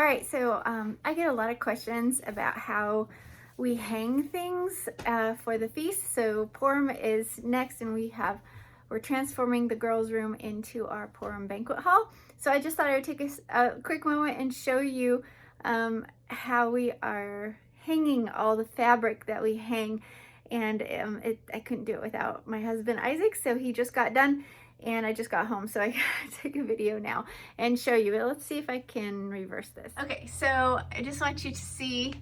All right, so I get a lot of questions about how we hang things for the feast. So Purim is next, and we're transforming the girls' room into our Purim banquet hall. So I just thought I would take a quick moment and show you how we are hanging all the fabric that we hang. And I couldn't do it without my husband Isaac, so he just got done. And I just got home, so I take a video now and show you. But let's see if I can reverse this. Okay, so I just want you to see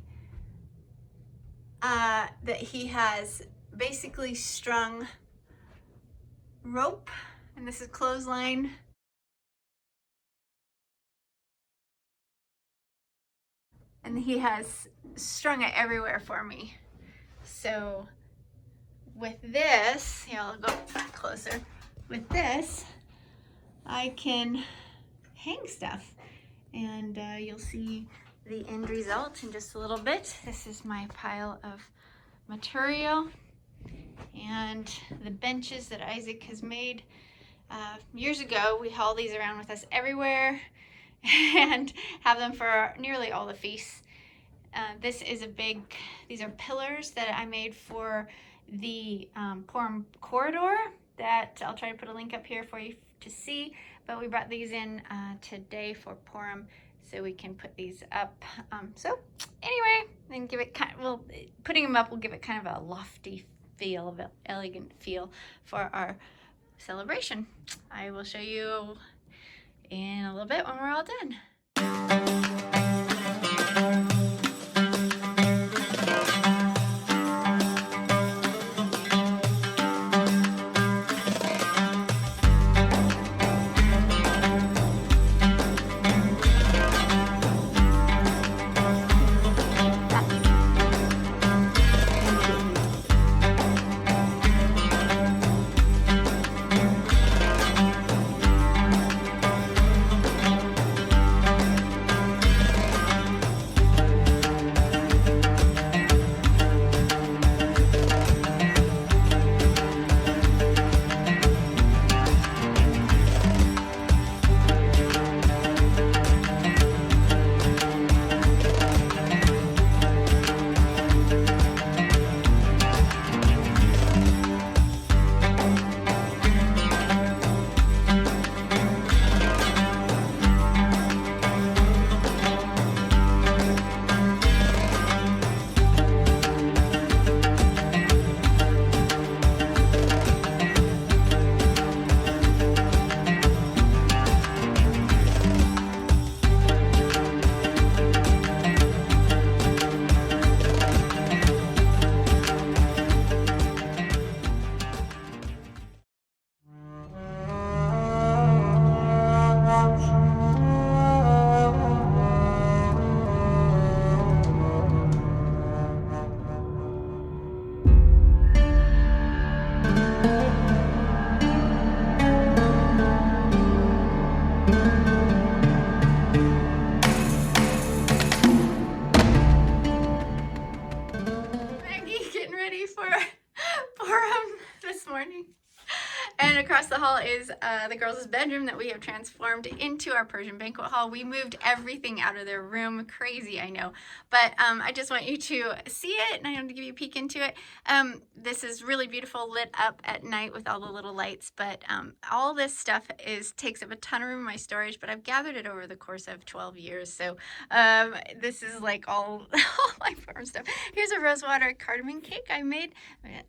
that he has basically strung rope, and this is clothesline. And he has strung it everywhere for me. So with this, here, I'll go closer. With this, I can hang stuff, and you'll see the end result in just a little bit. This is my pile of material and the benches that Isaac has made. Years ago, we haul these around with us everywhere and have them for nearly all the feasts. This is these are pillars that I made for the Purim corridor that I'll try to put a link up here for you to see, but we brought these in today for Purim so we can put these up. So anyway, then give it putting them up will give it kind of a lofty feel, an elegant feel for our celebration. I will show you in a little bit when we're all done. And across the hall is the girls' bedroom that we have transformed into our Persian banquet hall. We moved everything out of their room. Crazy, I know. But I just want you to see it, and I want to give you a peek into it. This is really beautiful, lit up at night with all the little lights. But all this stuff takes up a ton of room in my storage, but I've gathered it over the course of 12 years. So this is like all my farm stuff. Here's a rosewater cardamom cake I made.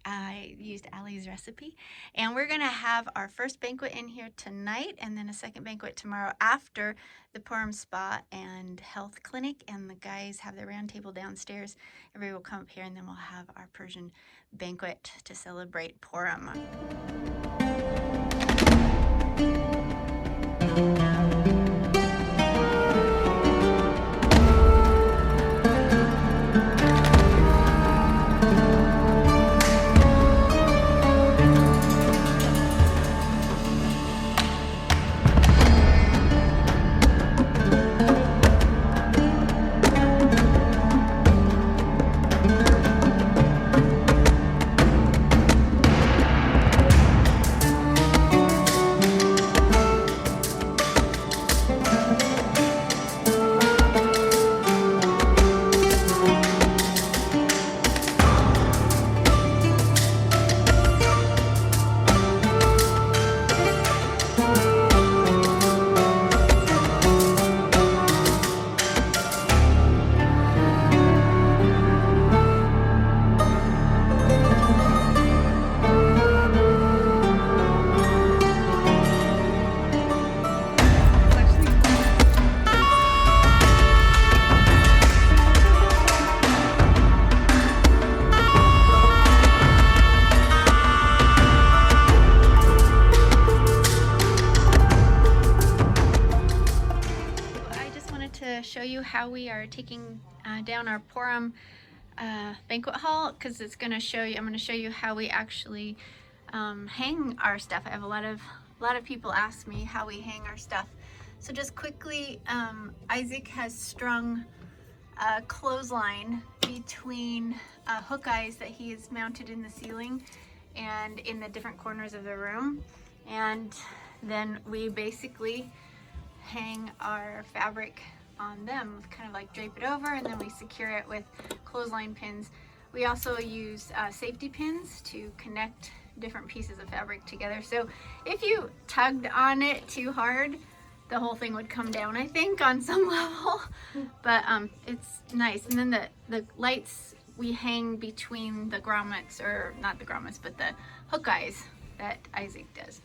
I used Ali's recipe. And we're going to have our first banquet in here tonight, and then a second banquet tomorrow after the Purim Spa and Health Clinic, and the guys have their round table downstairs. Everybody will come up here, and then we'll have our Persian banquet to celebrate Purim. show you how we are taking down our Purim banquet hall, because it's going to show you, I'm going to show you how we actually hang our stuff. I have a lot of people ask me how we hang our stuff. So just quickly, Isaac has strung a clothesline between hook eyes that he has mounted in the ceiling and in the different corners of the room, and then we basically hang our fabric on them, kind of like drape it over, and then we secure it with clothesline pins. We also use safety pins to connect different pieces of fabric together. So if you tugged on it too hard, the whole thing would come down, I think, on some level. But it's nice. And then the lights we hang between the grommets, or not the grommets, but the hook eyes that Isaac does.